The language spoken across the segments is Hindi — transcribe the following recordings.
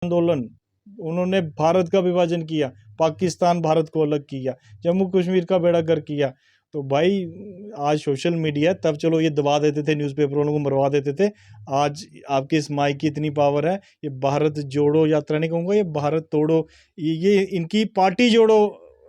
आंदोलन, उन्होंने भारत का विभाजन किया, पाकिस्तान भारत को अलग किया, जम्मू कश्मीर का बेड़ा गर्क किया। तो भाई आज सोशल मीडिया, तब चलो ये दबा देते थे, न्यूज़पेपर वालों को मरवा देते थे। आज आपके इस माइक की इतनी पावर है, ये भारत जोड़ो यात्रा नहीं कहूँगा, ये भारत तोड़ो, ये इनकी पार्टी जोड़ो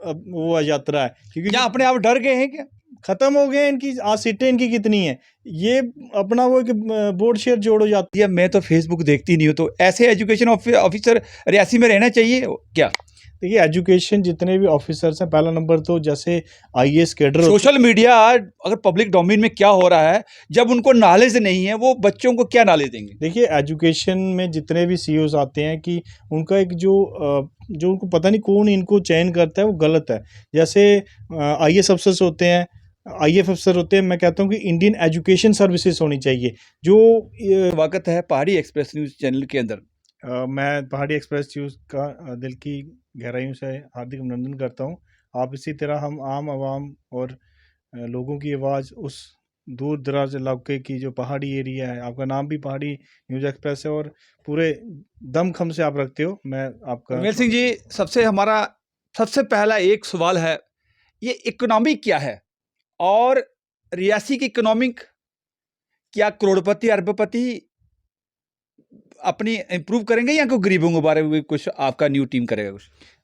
वो यात्रा है, क्योंकि या अपने आप डर गए हैं क्या? खत्म हो गए इनकी। आज सीटें इनकी कितनी हैं, ये अपना वो एक बोर्ड शेयर जोड़ो जाती या मैं तो फेसबुक देखती नहीं हूँ, तो ऐसे एजुकेशन ऑफिसर रियासी में रहना चाहिए क्या? देखिए, एजुकेशन जितने भी ऑफिसर्स हैं, पहला नंबर तो जैसे आईएएस कैडर सोशल मीडिया अगर पब्लिक डोमेन में क्या हो रहा है, जब उनको नॉलेज नहीं है, वो बच्चों को क्या नॉलेज देंगे? देखिए, एजुकेशन में जितने भी सीईओज आते हैं कि उनका एक जो उनको पता नहीं कौन इनको चयन करता है, वो गलत है। जैसे आईएएस अफसर्स होते हैं, आईएएफ अफसर होते हैं, मैं कहता हूँ कि इंडियन एजुकेशन सर्विसेज होनी चाहिए। जो स्वागत है पहाड़ी एक्सप्रेस न्यूज़ चैनल के अंदर। मैं पहाड़ी एक्सप्रेस न्यूज़ का दिल की गहराइयों से हार्दिक अभिनंदन करता हूँ। आप इसी तरह हम आम आवाम और लोगों की आवाज़, उस दूर दराज इलाके की जो पहाड़ी एरिया है, आपका नाम भी पहाड़ी न्यूज़ एक्सप्रेस है और पूरे दमखम से आप रखते हो। मैं आपका उर्मिल सिंह जी, सबसे पहला एक सवाल है, ये इकोनॉमी क्या है और रियासी की इकोनॉमिक क्या करोड़पति अरबपति अपनी इम्प्रूव करेंगे या कोई गरीबों के बारे में कुछ आपका न्यू टीम करेगा कुछ?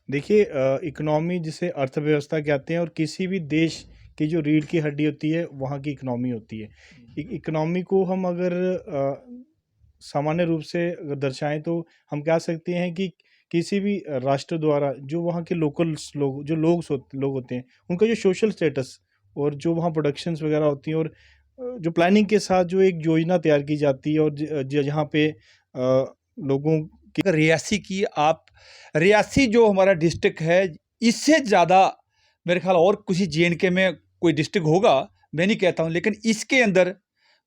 देखिए, इकोनॉमी जिसे अर्थव्यवस्था कहते हैं, और किसी भी देश की जो रीढ़ की हड्डी होती है, वहाँ की इकोनॉमी होती है। इकोनॉमी को हम अगर सामान्य रूप से अगर दर्शाएं तो हम कह सकते हैं कि किसी भी राष्ट्र द्वारा जो वहाँ के लोकल्स लोग, जो लोग होते हैं, उनका जो सोशल स्टेटस और जो वहाँ प्रोडक्शंस वगैरह होती हैं, और जो प्लानिंग के साथ जो एक योजना तैयार की जाती है, और जहाँ पे लोगों अगर रियासी जो हमारा डिस्ट्रिक्ट है, इससे ज़्यादा मेरे ख्याल और किसी जेएंडके में कोई डिस्ट्रिक्ट होगा, मैं नहीं कहता हूँ, लेकिन इसके अंदर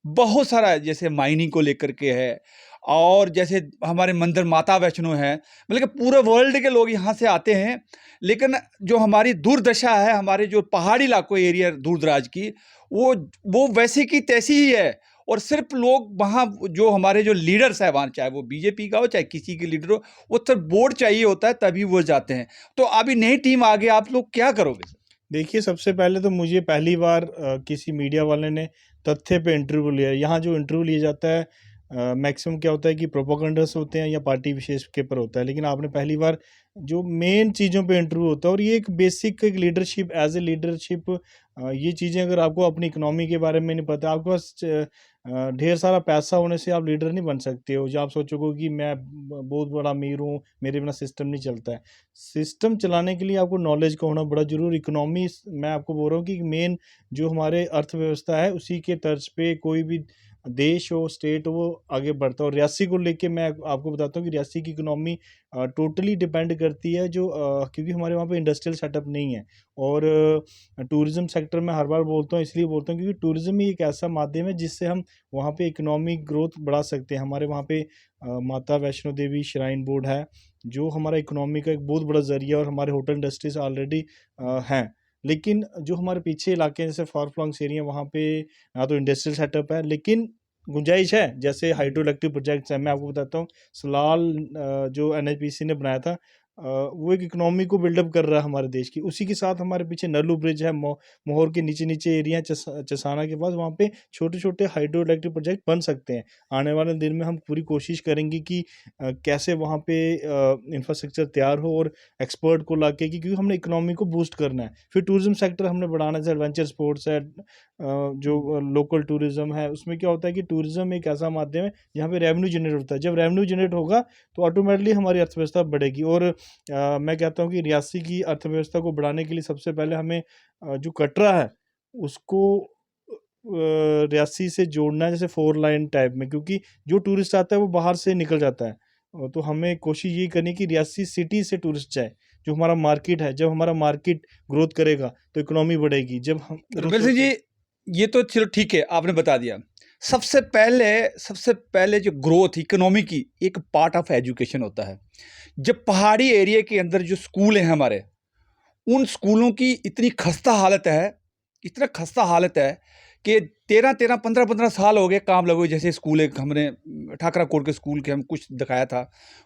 बहुत सारा जैसे माइनिंग को लेकर के है, और जैसे हमारे मंदिर माता वैष्णो है, मतलब कि पूरे वर्ल्ड के लोग यहाँ से आते हैं। लेकिन जो हमारी दुर्दशा है, हमारे जो पहाड़ी इलाकों एरिया दूर दराज की, वो वैसी की तैसी ही है। और सिर्फ लोग वहाँ जो हमारे जो लीडर्स है वहाँ, चाहे वो बीजेपी का हो चाहे किसी के लीडर हो, वो सिर्फ वोट चाहिए होता है तभी वो जाते हैं। तो अभी नई टीम आ गई, आप लोग क्या करोगे? देखिए, सबसे पहले तो मुझे पहली बार किसी मीडिया वाले ने तथ्य पे इंटरव्यू लिया। यहाँ जो इंटरव्यू लिया जाता है, मैक्सिमम क्या होता है कि प्रोपोगंडर्स होते हैं या पार्टी विशेष के पर होता है, लेकिन आपने पहली बार जो मेन चीज़ों पे इंटरव्यू होता है, और ये एक बेसिक एक लीडरशिप, एज ए लीडरशिप, ये चीज़ें अगर आपको अपनी इकोनॉमी के बारे में नहीं पता, आपके पास ढेर सारा पैसा होने से आप लीडर नहीं बन सकते हो। जो आप सोचोगे कि मैं बहुत बड़ा अमीर हूँ, मेरे बिना सिस्टम नहीं चलता है। सिस्टम चलाने के लिए आपको नॉलेज का होना बड़ा ज़रूरी। इकोनॉमी, मैं आपको बोल रहा हूँ कि मेन जो हमारे अर्थव्यवस्था है, उसी के तर्ज पे कोई भी देश हो, स्टेट हो, वो आगे बढ़ता है। और रियासी को लेके मैं आपको बताता हूँ कि रियासी की इकोनॉमी टोटली डिपेंड करती है, जो क्योंकि हमारे वहाँ पे इंडस्ट्रियल सेटअप नहीं है। और टूरिज़्म सेक्टर में हर बार बोलता हूँ, इसलिए बोलता हूँ क्योंकि टूरिज़्म ही एक ऐसा माध्यम है जिससे हम वहाँ पे इकोनॉमिक ग्रोथ बढ़ा सकते हैं। हमारे वहाँ पे माता वैष्णो देवी श्राइन बोर्ड है, जो हमारा इकोनॉमी का एक बहुत बड़ा ज़रिया, और हमारे होटल इंडस्ट्रीज ऑलरेडी हैं। लेकिन जो हमारे पीछे इलाके हैं, जैसे फार फ्लंग्स एरिया, वहाँ पे ना तो इंडस्ट्रियल सेटअप है, लेकिन गुंजाइश है। जैसे हाइड्रो इलेक्ट्रिक प्रोजेक्ट्स हैं, मैं आपको बताता हूँ, सलाल जो एनएचपीसी ने बनाया था, वो एक इकोनॉमी को बिल्डअप कर रहा है हमारे देश की। उसी के साथ हमारे पीछे नल्लू ब्रिज है, मोहर के नीचे एरिया है, चसाना के पास, वहाँ पे छोटे-छोटे हाइड्रो इलेक्ट्रिक प्रोजेक्ट बन सकते हैं। आने वाले दिन में हम पूरी कोशिश करेंगे कि कैसे वहाँ पे इंफ्रास्ट्रक्चर तैयार हो, और एक्सपर्ट को लाके, क्योंकि हमने इकोनॉमी को बूस्ट करना है। फिर टूरिज़्म सेक्टर हमने बढ़ाना है, जैसे एडवेंचर स्पोर्ट्स है, जो लोकल टूरिज़्म है, उसमें क्या होता है कि टूरिज़्म एक ऐसा माध्यम है जहाँ पे रेवेन्यू जनरेट होता है। जब रेवेन्यू जनरेट होगा तो ऑटोमेटिकली हमारी अर्थव्यवस्था बढ़ेगी। और मैं कहता हूँ कि रियासी की अर्थव्यवस्था को बढ़ाने के लिए सबसे पहले हमें जो कटरा है उसको रियासी से जोड़ना है, जैसे 4 लाइन टाइप में, क्योंकि जो टूरिस्ट आता है वो बाहर से निकल जाता है। तो हमें कोशिश यही करनी है कि रियासी सिटी से टूरिस्ट जाए, जो हमारा मार्केट है। जब हमारा मार्केट ग्रोथ करेगा तो इकोनॉमी बढ़ेगी। जब हम रमेश जी, ये तो चलो ठीक है, आपने बता दिया। सबसे पहले जो ग्रोथ इकोनॉमी की एक पार्ट ऑफ एजुकेशन होता है। जब पहाड़ी एरिया के अंदर जो स्कूल हैं हमारे, उन स्कूलों की इतनी खस्ता हालत है, इतना खस्ता हालत है कि 13-13, 15-15 साल हो गए काम लगे हुए। जैसे स्कूल एक हमने ठाकरा कोट के स्कूल के हम कुछ दिखाया था,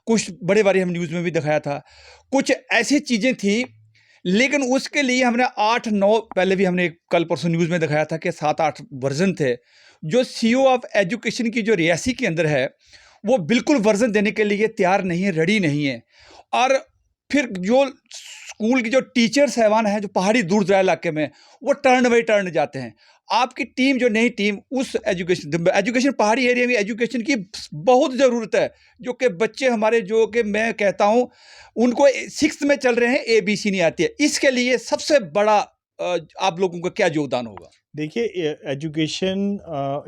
कुछ बड़े बारी हम न्यूज़ में भी दिखाया था, कुछ ऐसी चीज़ें थी, लेकिन उसके लिए हमने 8-9 पहले भी हमने कल परसों न्यूज़ में दिखाया था कि 7-8 वर्जन थे। जो सीईओ ऑफ एजुकेशन की जो रियासी के अंदर है, वो बिल्कुल वर्जन देने के लिए तैयार नहीं है, रेडी नहीं है। और फिर जो स्कूल की जो टीचर साहबान हैं, जो पहाड़ी दूर दराज इलाके में, वो टर्न बाई टर्न जाते हैं। आपकी टीम, जो नई टीम, उस एजुकेशन पहाड़ी एरिया में एजुकेशन की बहुत ज़रूरत है, जो कि बच्चे हमारे, जो कि मैं कहता हूँ, उनको 6th में चल रहे हैं, ABC नहीं आती है। इसके लिए सबसे बड़ा आप लोगों का क्या योगदान होगा? देखिए, एजुकेशन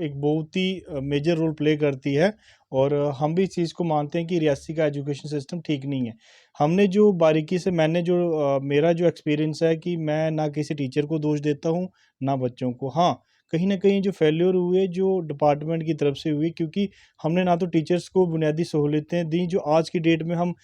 एक बहुत ही मेजर रोल प्ले करती है, और हम भी इस चीज़ को मानते हैं कि रियासी का एजुकेशन सिस्टम ठीक नहीं है। हमने जो बारीकी से मैंने जो मेरा जो एक्सपीरियंस है कि मैं ना किसी टीचर को दोष देता हूँ, ना बच्चों को। हाँ, कहीं न कहीं जो फेल्योर हुए, जो डिपार्टमेंट की तरफ से हुई, क्योंकि हमने ना तो टीचर्स को बुनियादी सहूलियतें दी, जो आज की डेट में हम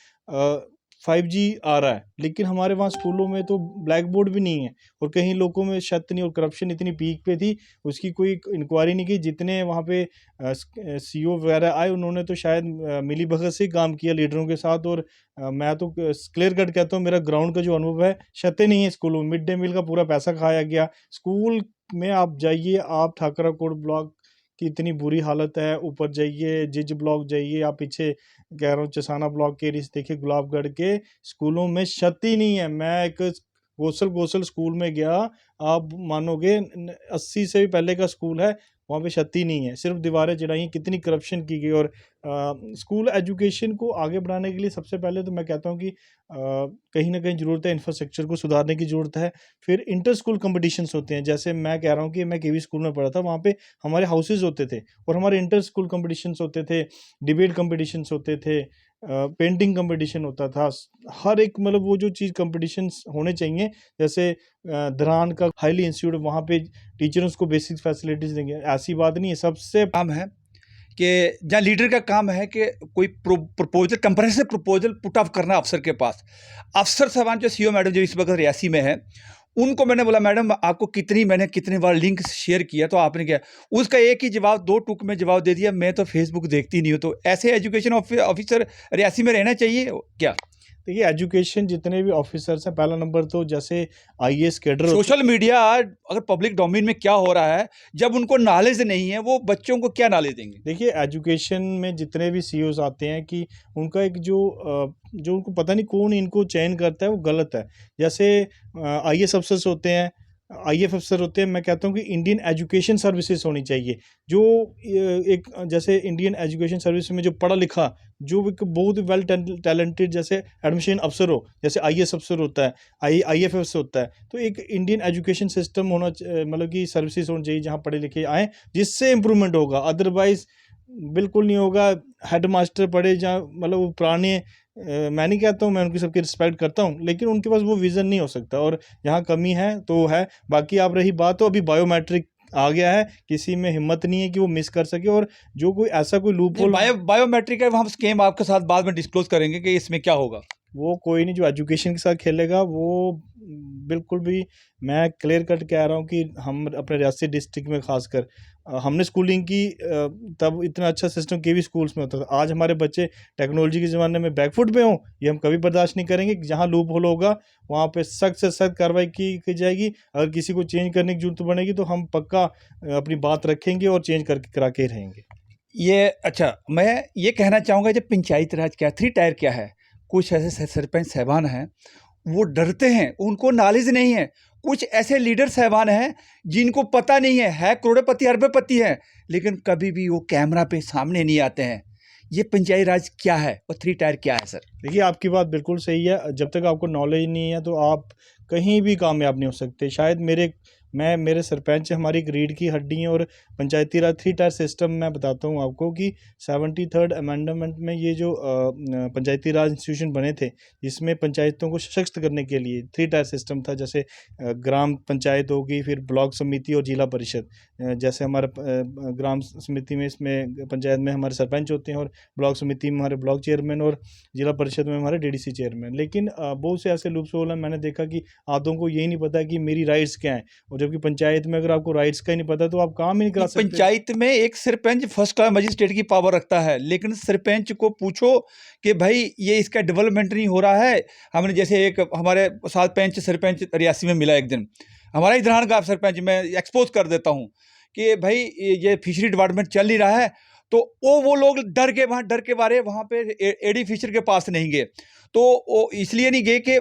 5G आ रहा है, लेकिन हमारे वहाँ स्कूलों में तो ब्लैक बोर्ड भी नहीं है, और कहीं लोगों में शत नहीं, और करप्शन इतनी पीक पे थी, उसकी कोई इंक्वायरी नहीं की। जितने वहाँ पे सीईओ वगैरह आए, उन्होंने तो शायद मिलीभगत से ही काम किया लीडरों के साथ। और मैं तो क्लियर कट कहता हूँ, मेरा ग्राउंड का जो अनुभव है, शतें नहीं है स्कूलों में। मिड डे मील का पूरा पैसा खाया गया। स्कूल में आप जाइए, आप ठाकरा कोट ब्लॉक की इतनी बुरी हालत है, ऊपर जाइए, जिज ब्लॉक जाइए, आप पीछे कह रहा हूँ चसाना ब्लॉक के एरिया से देखिए, गुलाबगढ़ के स्कूलों में क्षति नहीं है। मैं एक गोसल स्कूल में गया, आप मानोगे 80 से भी पहले का स्कूल है, वहाँ पे क्षति नहीं है, सिर्फ दीवारें चढ़ाई। कितनी करप्शन की गई। और स्कूल एजुकेशन को आगे बढ़ाने के लिए सबसे पहले तो मैं कहता हूँ कि कहीं ना कहीं ज़रूरत है, इंफ्रास्ट्रक्चर को सुधारने की ज़रूरत है। फिर इंटर स्कूल कॉम्पिटिशन्स होते हैं, जैसे मैं कह रहा हूँ कि मैं केवी स्कूल में पढ़ा था, वहाँ पे हमारे हाउसेज होते थे, और हमारे इंटर स्कूल कॉम्पिटिशन्स होते थे, डिबेट कॉम्पिटिशन्स होते थे, पेंटिंग कंपटीशन होता था। हर एक, मतलब वो जो चीज़ कंपटीशंस होने चाहिए, जैसे धरान का हाईली इंस्टीट्यूट, वहाँ पे टीचर्स को बेसिक फैसिलिटीज़ देंगे, ऐसी बात नहीं है। सबसे काम है कि जहाँ लीडर का काम है कि कोई proposal, comprehensive proposal put up करना अफसर के पास। अफसर साहबान जो सीईओ मैडम जो इस वक्त रियासी में है, उनको मैंने बोला, मैडम आपको मैंने कितनी बार लिंक शेयर किया, तो आपने क्या, उसका एक ही जवाब, 2 टूक में जवाब दे दिया, मैं तो फेसबुक देखती नहीं हूँ। तो ऐसे एजुकेशन ऑफिसर रियासी में रहना चाहिए क्या? देखिए, एजुकेशन जितने भी ऑफिसर्स हैं, पहला नंबर तो जैसे आईएएस कैडर होते सोशल मीडिया अगर पब्लिक डोमेन में क्या हो रहा है, जब उनको नॉलेज नहीं है, वो बच्चों को क्या नॉलेज देंगे? देखिए, एजुकेशन में जितने भी सीईओज आते हैं, कि उनका एक जो उनको पता नहीं कौन इनको चयन करता है, वो गलत है। जैसे आईएएस अफसर्स होते हैं, आईएएफ अफसर होते हैं, मैं कहता हूँ कि इंडियन एजुकेशन सर्विसेज होनी चाहिए, जो एक जैसे इंडियन एजुकेशन सर्विस में जो पढ़ा लिखा, जो एक बहुत वेल टैलेंटेड, जैसे एडमिशन अफसर हो, जैसे आईएएस अफसर होता है, आईएफएस होता है, तो एक इंडियन एजुकेशन सिस्टम होना मतलब कि सर्विसेज होनी चाहिए, जहाँ पढ़े लिखे आएँ, जिससे इम्प्रूवमेंट होगा। अदरवाइज बिल्कुल नहीं होगा। हेड मास्टर पढ़े, जहाँ मतलब वो पुराने, मैं नहीं कहता हूँ, मैं उनकी सबकी रिस्पेक्ट करता हूँ, लेकिन उनके पास वो विज़न नहीं हो सकता, और यहाँ कमी है तो है। बाकी आप रही बात, तो अभी बायोमेट्रिक आ गया है, किसी में हिम्मत नहीं है कि वो मिस कर सके, और जो कोई ऐसा कोई लूप होल, बायोमेट्रिक है, हम स्कीम आपके साथ बाद में डिस्क्लोज करेंगे कि इसमें क्या होगा। वो कोई नहीं जो एजुकेशन के साथ खेलेगा, वो बिल्कुल भी, मैं क्लियर कट कह रहा हूँ कि हम अपने रियासी डिस्ट्रिक्ट में खासकर हमने स्कूलिंग की, तब इतना अच्छा सिस्टम केवी स्कूल्स में होता था। आज हमारे बच्चे टेक्नोलॉजी के ज़माने में बैकफुट पे हों, ये हम कभी बर्दाश्त नहीं करेंगे। जहाँ लूप होल होगा, वहाँ पे सख्त से सख्त कार्रवाई की जाएगी। अगर किसी को चेंज करने की जरूरत पड़ेगी, तो हम पक्का अपनी बात रखेंगे और चेंज करके करा के रहेंगे। ये अच्छा, मैं ये कहना चाहूँगा, जब पंचायती राज क्या, 3 टायर क्या है, कुछ ऐसे सरपंच साहबान हैं, वो डरते हैं, उनको नॉलेज नहीं है। कुछ ऐसे लीडर साहबान हैं जिनको पता नहीं है करोड़पति अरबपति हैं, लेकिन कभी भी वो कैमरा पे सामने नहीं आते हैं। ये पंचायती राज क्या है और 3 टायर क्या है सर? देखिए, आपकी बात बिल्कुल सही है। जब तक आपको नॉलेज नहीं है, तो आप कहीं भी कामयाब नहीं हो सकते। शायद मेरे सरपंच हमारी एक रीढ़ की हड्डी हैं, और पंचायती राज 3 टायर सिस्टम, मैं बताता हूँ आपको कि 73rd अमेंडमेंट में ये जो पंचायती राज इंस्टीट्यूशन बने थे, जिसमें पंचायतों को सशक्त करने के लिए 3 टायर सिस्टम था। जैसे ग्राम पंचायत होगी, फिर ब्लॉक समिति और जिला परिषद। जैसे हमारा ग्राम समिति में, इसमें पंचायत में हमारे सरपंच होते हैं, और ब्लॉक समिति में हमारे ब्लॉक चेयरमैन, और जिला परिषद में हमारे डीडीसी चेयरमैन। लेकिन बहुत से ऐसे लूप्स होल हैं, मैंने देखा कि आधों को यही नहीं पता कि मेरी राइट्स क्या हैं। और जबकि पंचायत में अगर आपको राइट्स का ही नहीं पता तो आप काम ही नहीं करा सकते। पंचायत में एक सरपंच फर्स्ट क्लास मजिस्ट्रेट की पावर रखता है, लेकिन सरपंच को पूछो कि भाई ये इसका डेवलपमेंट नहीं हो रहा है। हमने जैसे एक हमारे साथ पंच सरपंच रियासी में मिला एक दिन, हमारा इधरान का सरपंच, मैं एक्सपोज कर देता हूँ कि भाई ये फिशरी डिपार्टमेंट चल नहीं रहा है, तो वो लोग डर के मारे वहाँ पे एडी फिशर के पास नहीं गए। तो वो इसलिए नहीं गए कि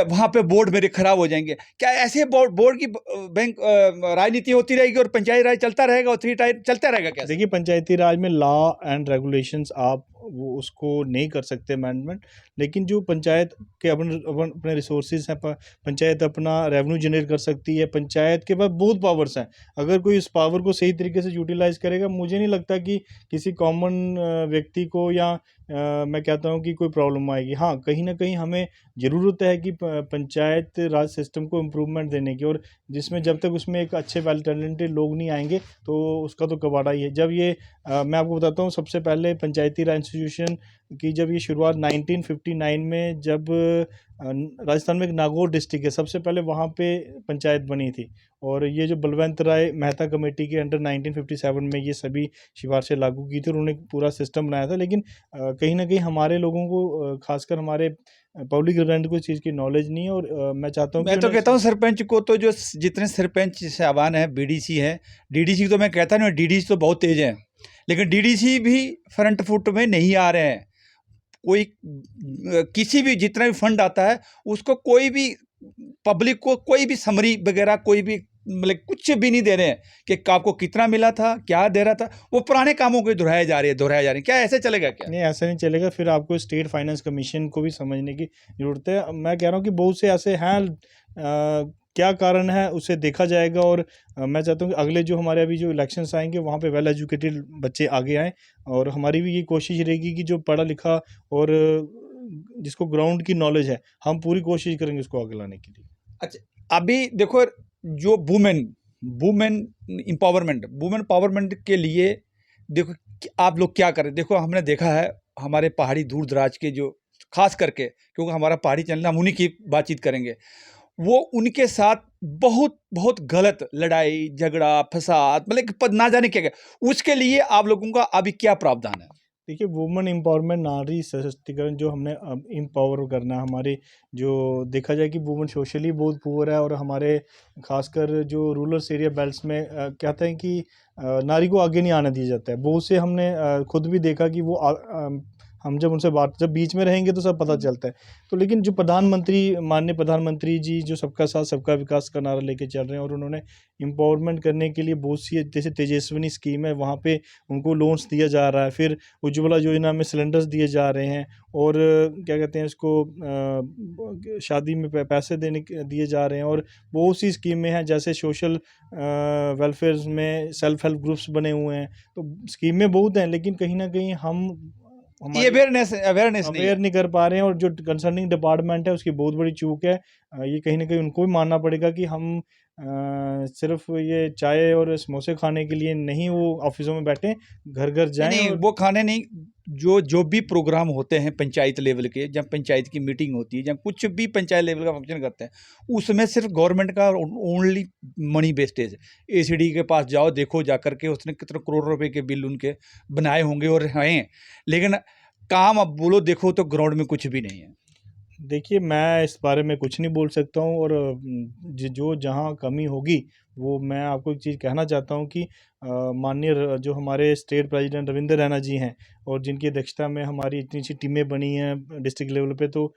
वहाँ पे बोर्ड मेरे खराब हो जाएंगे। क्या ऐसे बोर्ड की बैंक राजनीति होती रहेगी और पंचायती राज चलता रहेगा और थ्री टायर चलता रहेगा? क्या देखिए, पंचायती राज में लॉ एंड रेगुलेशंस आप वो उसको नहीं कर सकते अमेंडमेंट, लेकिन जो पंचायत के अपने रिसोर्सेज हैं, पंचायत अपना रेवेन्यू जनरेट कर सकती है, पंचायत के पास बहुत पावर्स हैं। अगर कोई इस पावर को सही तरीके से यूटिलाइज करेगा, मुझे नहीं लगता कि किसी कॉमन व्यक्ति को या मैं कहता हूँ कि कोई प्रॉब्लम आएगी। हाँ, कहीं ना कहीं हमें ज़रूरत है कि पंचायत राज सिस्टम को इम्प्रूवमेंट देने की, और जिसमें जब तक उसमें एक अच्छे वेल टैलेंटेड लोग नहीं आएंगे तो उसका तो कबाड़ा ही है। जब ये मैं आपको बताता हूँ, सबसे पहले पंचायती राज इंस्टीट्यूशन की जब ये शुरुआत 1959 में, जब राजस्थान में एक नागौर डिस्ट्रिक्ट है, सबसे पहले वहाँ पे पंचायत बनी थी। और ये जो बलवंत राय मेहता कमेटी के अंडर 1957 में ये सभी सिफारिशें लागू की थी, उन्होंने पूरा सिस्टम बनाया था। लेकिन कहीं ना कहीं हमारे लोगों को, खासकर हमारे पब्लिक सर्वेंट को इस चीज़ की नॉलेज नहीं है। और मैं चाहता हूँ मैं तो कहता हूँ सरपंच को तो, जो जितने सरपंच साहबान है, बीडीसी है, डीडीसी तो मैं कहता नहीं, डीडीसी तो बहुत तेज है, लेकिन डीडीसी भी फ्रंट फुट में नहीं आ रहे हैं। कोई किसी भी जितना भी फंड आता है उसको कोई भी पब्लिक को कोई भी समरी वगैरह कोई भी मतलब कुछ भी नहीं दे रहे हैं कि आपको कितना मिला था, क्या दे रहा था। वो पुराने कामों को दोहराए जा रहे हैं। क्या ऐसे चलेगा? क्या नहीं, ऐसा नहीं चलेगा। फिर आपको स्टेट फाइनेंस कमीशन को भी समझने की ज़रूरत है। मैं कह रहा हूँ कि बहुत से ऐसे हैं, क्या कारण है उसे देखा जाएगा। और मैं चाहता हूँ कि अगले जो हमारे अभी जो इलेक्शंस आएंगे वहाँ पे वेल एजुकेटेड बच्चे आगे आएँ, और हमारी भी ये कोशिश रहेगी कि जो पढ़ा लिखा और जिसको ग्राउंड की नॉलेज है, हम पूरी कोशिश करेंगे उसको आगे लाने के लिए। अच्छा, अभी देखो, जो वुमेन पावरमेंट के लिए देखो आप लोग क्या करें। देखो, हमने देखा है हमारे पहाड़ी दूर दराज के जो, खास करके क्योंकि हमारा पहाड़ी चैनल, हम उन्हीं की बातचीत करेंगे, वो उनके साथ बहुत बहुत गलत लड़ाई झगड़ा फसाद, मतलब कि ना जाने क्या क्या। उसके लिए आप लोगों का अभी क्या प्रावधान है? देखिए, वुमेन एम्पावरमेंट, नारी सशक्तिकरण जो हमने अब एम्पावर करना है, हमारे जो देखा जाए कि वुमेन सोशली बहुत पुअर है, और हमारे खासकर जो रूरल एरिया बेल्ट्स में कहते हैं कि नारी को आगे नहीं आने दिया जाता है। बहुत से हमने खुद भी देखा कि वो हम जब उनसे बात, जब बीच में रहेंगे तो सब पता चलता है। तो लेकिन जो माननीय प्रधानमंत्री जी जो सबका साथ सबका विकास का नारा लेके चल रहे हैं, और उन्होंने एम्पावरमेंट करने के लिए बहुत सी, जैसे तेजस्विनी स्कीम है, वहाँ पे उनको लोन्स दिया जा रहा है। फिर उज्ज्वला योजना में सिलेंडर्स दिए जा रहे हैं, और क्या कहते हैं इसको, शादी में पैसे दिए जा रहे हैं। और बहुत सी स्कीमें हैं, जैसे सोशल वेलफेयर में सेल्फ हेल्प ग्रुप्स बने हुए हैं। तो स्कीमें बहुत हैं, लेकिन कहीं ना कहीं ये अवेयरनेस अवेयर नहीं कर पा रहे हैं। और जो कंसर्निंग डिपार्टमेंट है उसकी बहुत बड़ी चूक है। ये कहीं ना कहीं उनको भी मानना पड़ेगा कि हम सिर्फ ये चाय और समोसे खाने के लिए नहीं वो ऑफिसों में बैठे, घर घर जाएं। नहीं, और वो खाने नहीं, जो भी प्रोग्राम होते हैं पंचायत लेवल के, जब पंचायत की मीटिंग होती है, जब कुछ भी पंचायत लेवल का फंक्शन करते हैं, उसमें सिर्फ गवर्नमेंट का ओनली मनी वेस्टेज। एसीडी के पास जाओ, देखो जाकर के उसने कितने करोड़ रुपए के बिल उनके बनाए होंगे और हैं, लेकिन काम अब बोलो देखो तो ग्राउंड में कुछ भी नहीं है। देखिए, मैं इस बारे में कुछ नहीं बोल सकता हूँ। और जो जहाँ कमी होगी, वो मैं आपको एक चीज़ कहना चाहता हूँ कि माननीय जो हमारे स्टेट प्रेसिडेंट रविंद्र रैना जी हैं, और जिनकी अध्यक्षता में हमारी इतनी अच्छी टीमें बनी हैं डिस्ट्रिक्ट लेवल पे, तो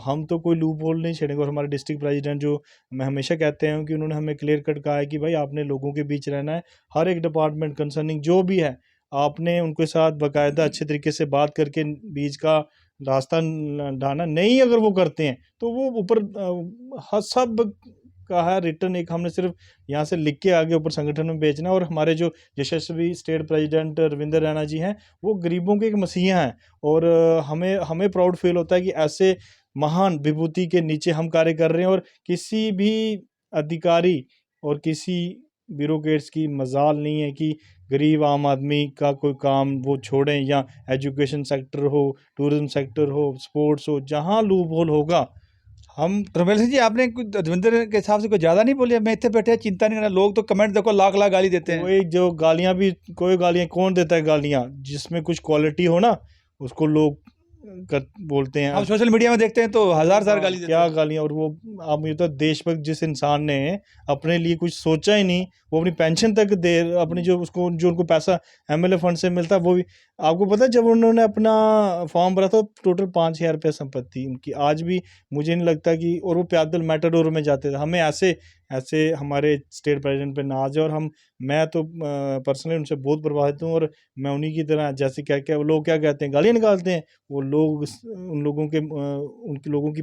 हम तो कोई लूप होल नहीं छेड़ेंगे। और हमारे डिस्ट्रिक्ट प्रेसिडेंट, जो मैं हमेशा कहते हैं कि उन्होंने हमें क्लियर कट कहा है कि भाई आपने लोगों के बीच रहना है। हर एक डिपार्टमेंट कंसर्निंग जो भी है, आपने उनके साथ बाकायदा अच्छे तरीके से बात करके बीच का रास्ता ढाना। नहीं, अगर वो करते हैं तो वो ऊपर सब का है रिटर्न, एक हमने सिर्फ यहाँ से लिख के आगे ऊपर संगठन में बेचना। और हमारे जो यशस्वी स्टेट प्रेसिडेंट रविंद्र रैना जी हैं, वो गरीबों के एक मसीहा हैं। और हमें प्राउड फील होता है कि ऐसे महान विभूति के नीचे हम कार्य कर रहे हैं। और किसी भी अधिकारी और किसी ब्यूरोक्रेट्स की मजाल नहीं है कि गरीब आम आदमी का कोई काम वो छोड़ें, या एजुकेशन सेक्टर हो, टूरिज्म सेक्टर हो, स्पोर्ट्स हो, जहाँ लूप होल होगा हम रमेश सिंह जी, आपने कुछ धर्मेंद्र के हिसाब से कुछ ज़्यादा नहीं बोलिए? मैं इतने बैठे चिंता नहीं करना, लोग तो कमेंट देखो लाख लाख गाली देते हैं। कोई गालियां कौन देता है गालियां? जिसमें कुछ क्वालिटी हो ना, उसको लोग बोलते हैं। हम सोशल मीडिया में देखते हैं तो हजार गाली देते क्या हैं। गालियां! और वो आप मुझे तो देशभक्त जिस इंसान ने अपने लिए कुछ सोचा ही नहीं, वो अपनी पेंशन तक दे, अपनी जो उनको पैसा एमएलए फंड से मिलता है वो भी। आपको पता है जब उन्होंने अपना फॉर्म भरा था टोटल 5,000 रुपये संपत्ति उनकी, आज भी मुझे नहीं लगता कि, और वो पैदल मैटाडोर में जाते थे। हमें ऐसे ऐसे हमारे स्टेट प्रेसिडेंट पे नाज है, और मैं तो पर्सनली उनसे बहुत प्रभावित हूँ, और मैं उन्हीं की तरह, जैसे क्या क्या वो लोग क्या कहते हैं, गालियाँ निकालते हैं, वो लोग उन लोगों के उनके लोगों की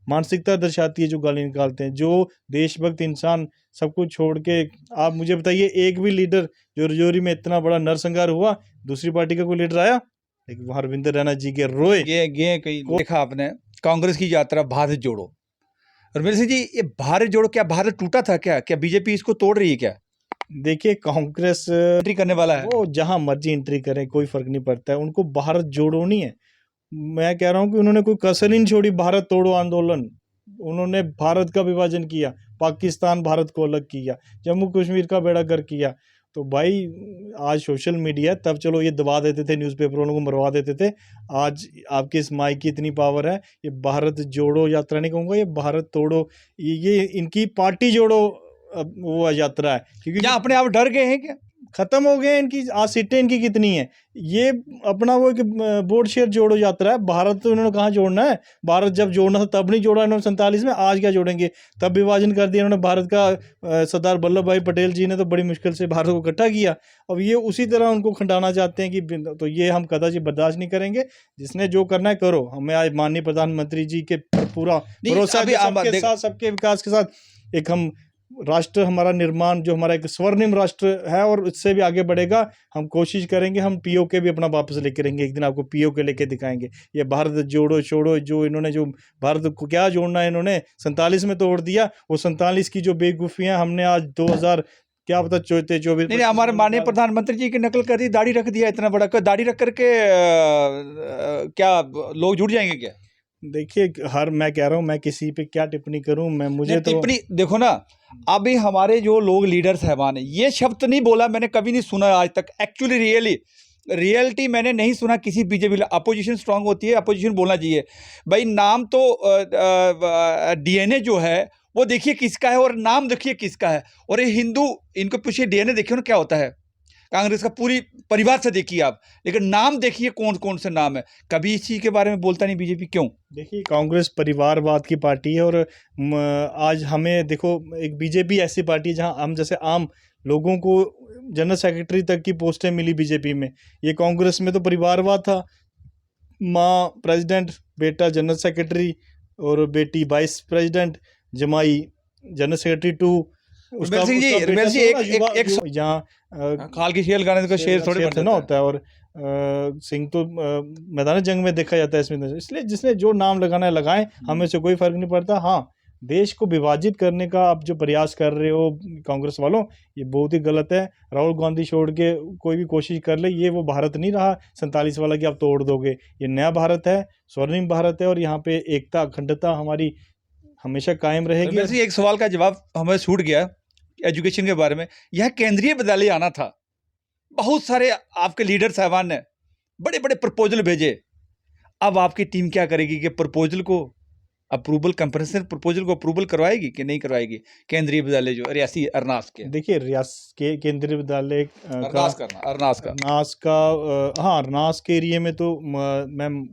मानसिकता दर्शाती है जो गाली निकालते हैं। जो देशभक्त इंसान सब कुछ छोड़ के, आप मुझे बताइए एक भी लीडर जो रजौरी में इतना बड़ा नरसंहार हुआ, दूसरी पार्टी का कोई लीडर आया? लेकिन वहाँ रविंद्र रैना जी के रोए। ये कहीं देखा आपने कांग्रेस की यात्रा भारत जोड़ो, रमेश सिंह जी, ये भारत जोड़ो क्या भारत टूटा था क्या बीजेपी इसको तोड़ रही है क्या? देखिए कांग्रेस एंट्री करने वाला है। वो जहां मर्जी एंट्री करें, कोई फर्क नहीं पड़ता है, उनको भारत जोड़ो नहीं है। मैं कह रहा हूं कि उन्होंने कोई कसर ही नहीं छोड़ी। भारत तोड़ो आंदोलन, उन्होंने भारत का विभाजन किया, पाकिस्तान भारत को अलग किया, जम्मू कश्मीर का बेड़ा गर्क किया। तो भाई आज सोशल मीडिया, तब चलो ये दबा देते थे, न्यूज़पेपर वालों को मरवा देते थे। आज आपके इस माइक की इतनी पावर है, ये भारत जोड़ो यात्रा नहीं कहूँगा, ये भारत तोड़ो, ये इनकी पार्टी जोड़ो वो यात्रा है। क्योंकि क्या अपने आप डर गए हैं क्या? खत्म हो गए इनकी, आज सीटें इनकी कितनी हैं, ये अपना वो एक बोर्ड शेयर जोड़ो यात्रा है। भारत तो इन्होंने कहाँ जोड़ना है? भारत जब जोड़ना था तब नहीं जोड़ा इन्होंने 47 में, आज क्या जोड़ेंगे? तब विभाजन कर दिया इन्होंने भारत का। सरदार वल्लभ भाई पटेल जी ने तो बड़ी मुश्किल से भारत को इकट्ठा किया। अब ये उसी तरह उनको खंडाना चाहते हैं कि, तो ये हम कदाचित बर्दाश्त नहीं करेंगे। जिसने जो करना है करो। हमें आज माननीय प्रधानमंत्री जी के पूरा भरोसा है, सबके साथ, सबके विकास के साथ एक हम राष्ट्र, हमारा निर्माण जो हमारा एक स्वर्णिम राष्ट्र है, और इससे भी आगे बढ़ेगा। हम कोशिश करेंगे, हम पीओके भी अपना वापस लेके रहेंगे। एक दिन आपको पीओके लेके दिखाएंगे। ये भारत जोड़ो छोड़ो, जो इन्होंने जो भारत को क्या जोड़ना है, इन्होंने 47 में तोड़ दिया। वो 47 की जो बेवकूफ़ियाँ हमने आज 2000 क्या पता 24 नहीं, हमारे माननीय प्रधानमंत्री जी की नकल कर दी, दाढ़ी रख दिया इतना बड़ा, दाढ़ी रख करके क्या लोग जुड़ जाएंगे क्या? देखिए मैं कह रहा हूँ, मैं किसी पे क्या टिप्पणी करूँ? मुझे तो टिप्पणी देखो ना, अभी हमारे जो लोग लीडर साहबान है, ये शब्द नहीं बोला, मैंने कभी नहीं सुना आज तक। एक्चुअली रियलिटी मैंने नहीं सुना किसी बीजेपी। अपोजिशन स्ट्रांग होती है, अपोजिशन बोलना चाहिए भाई। नाम तो डीएनए जो है वो देखिए किसका है, और नाम देखिए किसका है। और ये हिंदू, इनको पूछिए डीएनए देखिए ना क्या होता है, कांग्रेस का पूरी परिवार से देखिए आप, लेकिन नाम देखिए कौन कौन से नाम है। कभी इस चीज़ के बारे में बोलता नहीं बीजेपी, क्यों? देखिए कांग्रेस परिवारवाद की पार्टी है, और आज हमें देखो, एक बीजेपी ऐसी पार्टी है जहां हम जैसे आम लोगों को जनरल सेक्रेटरी तक की पोस्टें मिली बीजेपी में। ये कांग्रेस में तो परिवारवाद था, माँ प्रेसिडेंट, बेटा जनरल सेक्रेटरी, और बेटी वाइस प्रेसिडेंट, जमाई general secretary too. Ramesh Singh ji, एक जहाँ खाल की शेर गाने का शेर थोड़े बन ना होता है, और सिंह तो मैदान जंग में देखा जाता है इसमें। इसलिए जिसने जो नाम लगाना है लगाएं, हमें से कोई फर्क नहीं पड़ता। हाँ, देश को विभाजित करने का आप जो प्रयास कर रहे हो कांग्रेस वालों, ये बहुत ही गलत है। राहुल गांधी छोड़ के कोई भी कोशिश कर ले, ये वो भारत नहीं रहा 47 वाला कि आप तोड़ दोगे। ये नया भारत है, स्वर्णिम भारत है, और यहाँ पे एकता अखंडता हमारी हमेशा कायम रहेगी। वैसे एक सवाल का जवाब हमें छूट गया एजुकेशन के बारे में। यह केंद्रीय विद्यालय आना था, बहुत सारे आपके लीडर साहबान ने बड़े बड़े प्रपोजल भेजे। अब आपकी टीम क्या करेगी कि प्रपोजल को अप्रूवल, कंप्रेंसिव प्रपोजल को अप्रूवल करवाएगी कि नहीं करवाएगी? केंद्रीय विद्यालय जो रियासी अरनास के, देखिए रियासी के केंद्रीय विद्यालय अरनास का हाँ, अरनास के एरिया में तो मैम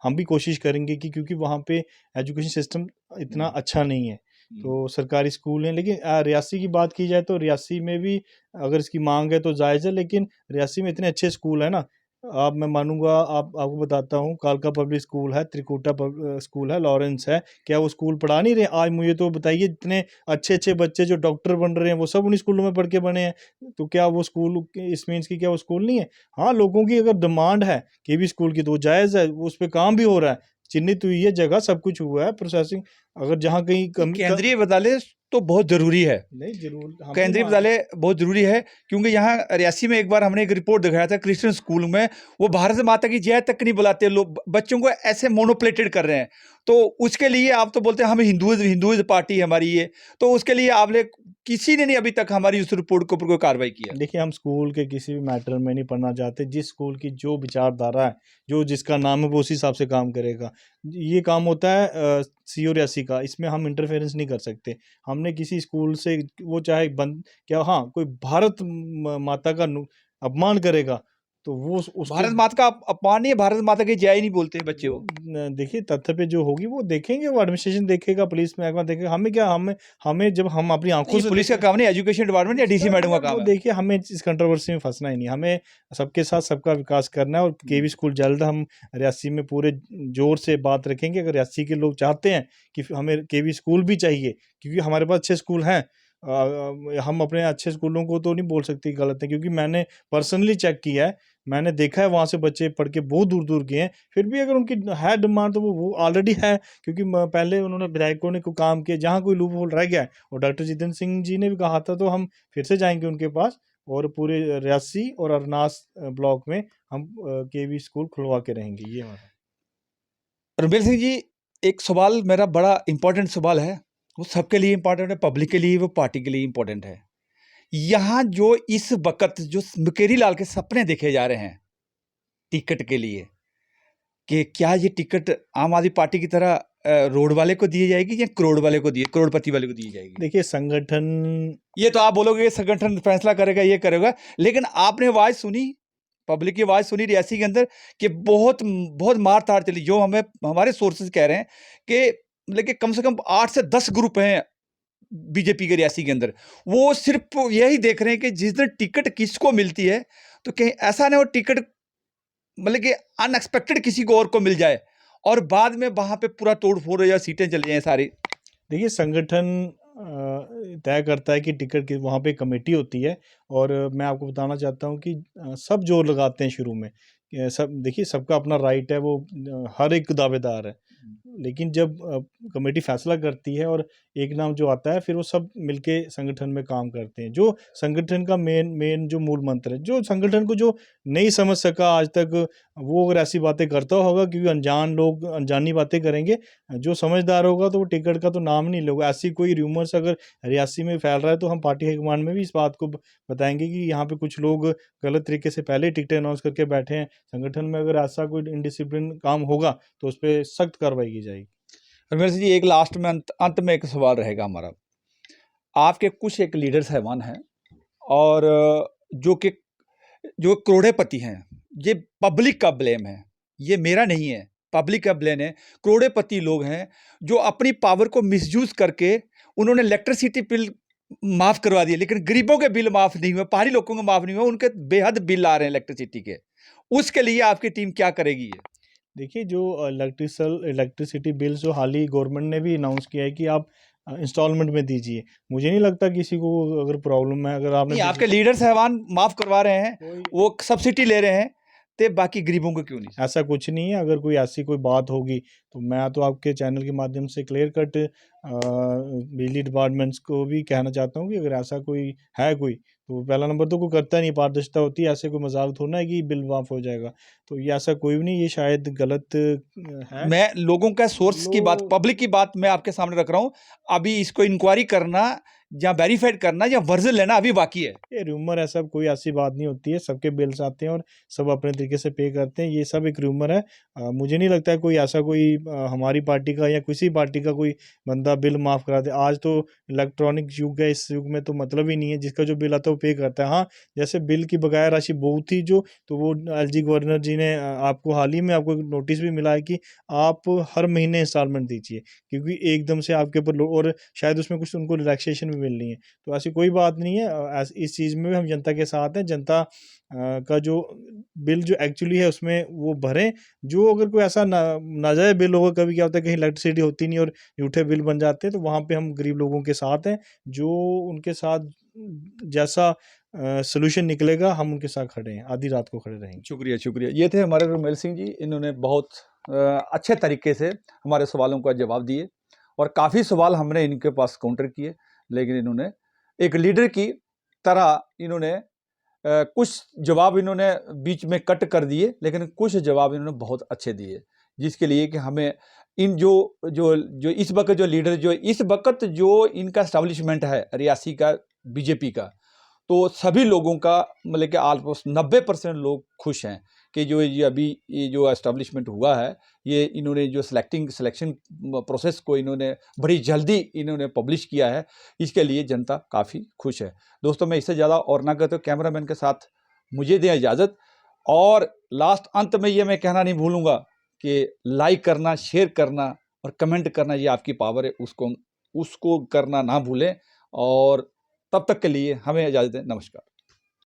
हम भी कोशिश करेंगे कि, क्योंकि वहाँ पे एजुकेशन सिस्टम इतना अच्छा नहीं है, तो सरकारी स्कूल हैं। लेकिन रियासी की बात की जाए तो रियासी में भी अगर इसकी मांग है तो जायज़ है, लेकिन रियासी में इतने अच्छे स्कूल है ना। मैं मानूंगा, आपको बताता हूँ, कालका पब्लिक स्कूल है, त्रिकुटा स्कूल है, लॉरेंस है। क्या वो स्कूल पढ़ा नहीं रहे? आज मुझे तो बताइए, इतने अच्छे अच्छे बच्चे जो डॉक्टर बन रहे हैं वो सब उन्हीं स्कूलों में पढ़ के बने हैं। तो क्या वो स्कूल, इस मीन्स की क्या वो स्कूल नहीं है? हाँ, लोगों की अगर डिमांड है कि भी स्कूल की, तो जायज़ है, उस पर काम भी हो रहा है, चिन्हित हुई है जगह, सब कुछ हुआ है, प्रोसेसिंग। अगर जहाँ कहीं केंद्रीय विद्यालय तो बहुत ज़रूरी है। नहीं जरूर हम भी केंद्रीय मान विद्यालय बहुत ज़रूरी है, क्योंकि यहाँ रियासी में एक बार हमने एक रिपोर्ट दिखाया था क्रिश्चियन स्कूल में, वो भारत माता की जय तक नहीं बुलाते लोग, बच्चों को ऐसे मोनोप्लेटेड कर रहे हैं। तो उसके लिए आप तो बोलते हैं हम हिंदुइज्म पार्टी है हमारी ये, तो उसके लिए आपने किसी ने नहीं अभी तक हमारी उस रिपोर्ट के ऊपर कोई कार्रवाई किया। देखिए हम स्कूल के किसी भी मैटर में नहीं पढ़ना चाहते। जिस स्कूल की जो विचारधारा है, जो जिसका नाम है, वो उसी हिसाब से काम करेगा। ये काम होता है सीओ रियासी का, इसमें हम इंटरफेरेंस नहीं कर सकते। हमने किसी स्कूल से, वो चाहे बंद क्या, हाँ कोई भारत माता का अपमान करेगा तो वो उसके भारत माता का अपमान नहीं है, भारत माता की जय ही नहीं बोलते हैं बच्चे वो। देखिए तथ्य पे जो होगी वो देखेंगे, वो एडमिनिस्ट्रेशन देखेगा, पुलिस महकमा देखेगा। हमें क्या, हमें हमें जब हम अपनी आंखों ये से पुलिस का देखें, काम नहीं, एजुकेशन डिपार्टमेंट या डीसी मैडम का वो काम है। देखिए, हमें इस कंट्रोवर्सी में फंसना ही नहीं। हमें सबके साथ सबका विकास करना है। और केवी स्कूल जल्द हम रियासी में पूरे जोर से बात रखेंगे। अगर रियासी के लोग चाहते हैं कि हमें केवी स्कूल भी चाहिए, क्योंकि हमारे पास अच्छे स्कूल हैं। हम अपने अच्छे स्कूलों को तो नहीं बोल सकते गलत है, क्योंकि मैंने पर्सनली चेक किया है, मैंने देखा है वहाँ से बच्चे पढ़ के बहुत दूर दूर गए हैं। फिर भी अगर उनकी है डिमांड तो वो ऑलरेडी है, क्योंकि पहले उन्होंने विधायकों ने कोई काम किया जहाँ कोई लूप होल रह गया है, और डॉक्टर जितेंद्र सिंह जी ने भी कहा था, तो हम फिर से जाएंगे उनके पास, और पूरे रियासी और अरनास ब्लॉक में हम केवी स्कूल खुलवा के रहेंगे। ये हमारा। रमेश सिंह जी, एक सवाल मेरा बड़ा इंपॉर्टेंट सवाल है, वो सबके लिए इंपॉर्टेंट है, पब्लिक के लिए, वो पार्टी के लिए इंपॉर्टेंट है। यहाँ जो इस वक्त जो मुकेरी लाल के सपने देखे जा रहे हैं टिकट के लिए, कि क्या ये टिकट आम आदमी पार्टी की तरह रोड वाले को दी जाएगी या करोड़पति वाले को दी जाएगी? देखिए संगठन, ये तो आप बोलोगे ये संगठन फैसला करेगा, ये करेगा, लेकिन आपने आवाज सुनी, पब्लिक की आवाज सुनी रियासी के अंदर कि बहुत बहुत मार ताड़ चली। जो हमें हमारे सोर्सेज कह रहे हैं कि लेकिन कम से कम 8 से 10 ग्रुप हैं बीजेपी के रियासी के अंदर, वो सिर्फ यही देख रहे हैं कि जिस दिन टिकट किसको मिलती है, तो कहीं ऐसा ना हो टिकट मतलब कि अनएक्सपेक्टेड किसी को और को मिल जाए और बाद में वहां पे पूरा तोड़ फोड़ या सीटें चली जाए सारी। देखिए संगठन तय करता है कि टिकट की, वहाँ पे कमेटी होती है। और मैं आपको बताना चाहता हूँ कि सब जोर लगाते हैं शुरू में। सब देखिए, सबका अपना राइट है, वो हर एक दावेदार है। लेकिन जब कमेटी फैसला करती है और एक नाम जो आता है, फिर वो सब मिलके संगठन में काम करते हैं। जो संगठन का मेन जो मूल मंत्र है, जो संगठन को जो नहीं समझ सका आज तक, वो अगर ऐसी बातें करता होगा, क्योंकि अनजान लोग अनजानी बातें करेंगे। जो समझदार होगा तो वो टिकट का तो नाम नहीं लेगा। ऐसी कोई र्यूमर्स अगर रियासी में फैल रहा है, तो हम पार्टी हाईकमान में भी इस बात को बताएंगे कि यहाँ पे कुछ लोग गलत तरीके से पहले टिकटें अनाउंस करके बैठे हैं। संगठन में अगर ऐसा कोई इनडिसिप्लिन काम होगा तो उस पर सख्त कार्रवाई की जाएगी। रमेश जी, एक लास्ट में अंत में एक सवाल रहेगा हमारा। आपके कुछ एक लीडर साहबान हैं और जो करोड़पति हैं, ये पब्लिक का ब्लेम है, ये मेरा नहीं है, पब्लिक का ब्लेम है। करोड़पति लोग हैं जो अपनी पावर को मिसयूज करके उन्होंने इलेक्ट्रिसिटी बिल माफ करवा दिए, लेकिन गरीबों के बिल माफ नहीं हुए, पहाड़ी लोगों के माफ नहीं हुए, उनके बेहद बिल आ रहे हैं इलेक्ट्रिसिटी के। उसके लिए आपकी टीम क्या करेगी? ये देखिए, जो इलेक्ट्रिसिटी बिल जो हाल ही गवर्नमेंट ने भी अनाउंस किया है कि आप इंस्टॉलमेंट में दीजिए। मुझे नहीं लगता किसी को अगर प्रॉब्लम है, अगर आपने नहीं, आपके लीडर साहबान माफ करवा रहे हैं, कोई वो सब्सिडी ले रहे हैं, तो बाकी गरीबों को क्यों नहीं? ऐसा कुछ नहीं है। अगर कोई ऐसी कोई बात होगी तो मैं तो आपके चैनल के माध्यम से क्लियर कट बिजली डिपार्टमेंट्स को भी कहना चाहता हूँ कि अगर ऐसा कोई है, कोई तो पहला नंबर तो कोई करता नहीं, पारदर्शिता होती है। ऐसे कोई मजाक थोड़ा है कि बिल माफ हो जाएगा। तो ये ऐसा कोई भी नहीं, ये शायद गलत है। मैं लोगों का सोर्स की बात, लोग पब्लिक की बात मैं आपके सामने रख रहा हूँ। अभी इसको इंक्वायरी करना या वेरीफाइड करना या वर्जन लेना अभी बाकी है। ये र्यूमर है, सब कोई ऐसी बात नहीं होती है। सबके बिल्स आते हैं और सब अपने तरीके से पे करते हैं। ये सब एक र्यूमर है। मुझे नहीं लगता है कोई ऐसा कोई हमारी पार्टी का या किसी पार्टी का कोई बंदा बिल माफ़ करा दे। आज तो इलेक्ट्रॉनिक युग है, इस युग में तो मतलब ही नहीं है, जिसका जो बिल आता है वो पे करता है। हाँ, जैसे बिल की बकाया राशि बहुत थी जो, तो वो एलजी गवर्नर जी ने आपको हाल ही में आपको नोटिस भी मिला है कि आप हर महीने इंस्टॉलमेंट दीजिए, क्योंकि एकदम से आपके ऊपर और शायद उसमें कुछ उनको रिलैक्सेशन भी मिलनी है। तो ऐसी कोई बात नहीं है। इस चीज़ में भी हम जनता के साथ हैं। जनता का जो बिल जो एक्चुअली है उसमें वो भरें। जो अगर कोई ऐसा नाजायज़ बिल होगा, कभी क्या होता है कहीं इलेक्ट्रिसिटी होती नहीं और झूठे बिल बन जाते हैं, तो वहाँ पे हम गरीब लोगों के साथ हैं। जो उनके साथ जैसा सॉल्यूशन निकलेगा, हम उनके साथ खड़े हैं, आधी रात को खड़े रहेंगे। शुक्रिया, शुक्रिया। ये थे हमारे रमेल सिंह जी। इन्होंने बहुत अच्छे तरीके से हमारे सवालों का जवाब दिए और काफ़ी सवाल हमने इनके पास काउंटर किए। लेकिन इन्होंने एक लीडर की तरह इन्होंने कुछ जवाब इन्होंने बीच में कट कर दिए, लेकिन कुछ जवाब इन्होंने बहुत अच्छे दिए, जिसके लिए कि हमें इन जो जो जो इस वक्त जो लीडर जो इस वक्त जो इनका एस्टेब्लिशमेंट है रियासी का बीजेपी का, तो सभी लोगों का मतलब कि ऑलमोस्ट 90% लोग खुश हैं कि जो ये अभी ये जो एस्टेब्लिशमेंट हुआ है, ये इन्होंने जो सिलेक्शन प्रोसेस को इन्होंने बड़ी जल्दी इन्होंने पब्लिश किया है, इसके लिए जनता काफ़ी खुश है। दोस्तों, मैं इससे ज़्यादा और ना कहते कैमरामैन के साथ मुझे दें इजाज़त। और लास्ट अंत में ये मैं कहना नहीं भूलूंगा कि लाइक करना, शेयर करना और कमेंट करना, ये आपकी पावर है, उसको करना ना भूलें। और तब तक के लिए हमें इजाज़त दें। नमस्कार।